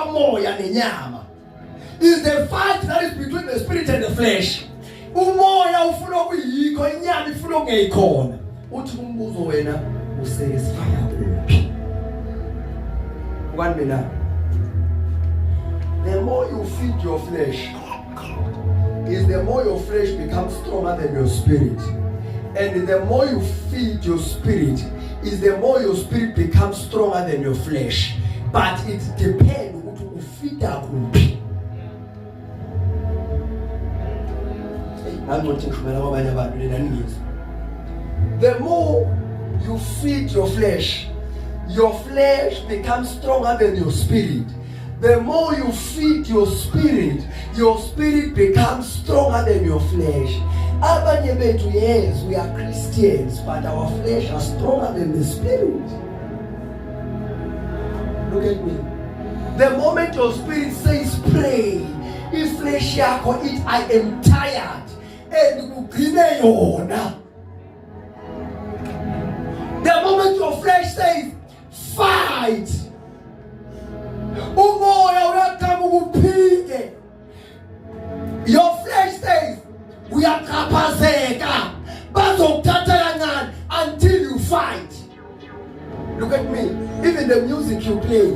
kamoya nenyama. Is the fight that is between the spirit and the flesh. Umoya ufuna ukuyikho, inyama ifuna ungeyikhona. Uthi umbuzo wena usatisfy kuphi? One minute. The more you feed your flesh, is the more your flesh becomes stronger than your spirit. And the more you feed your spirit, is the more your spirit becomes stronger than your flesh. But it depends on who feed that group. The more you feed your flesh becomes stronger than your spirit. The more you feed your spirit becomes stronger than your flesh. Yes, we are Christians, but our flesh are stronger than the spirit. Look at me. The moment your spirit says pray, if flesh yako it, I am tired, and ugcine yona. The moment your flesh says fight, umoya uyakama ukuphike. Your flesh says uyaqhaphazeka, bazokuthatha kancane until you fight. Look at me. Even the music you play,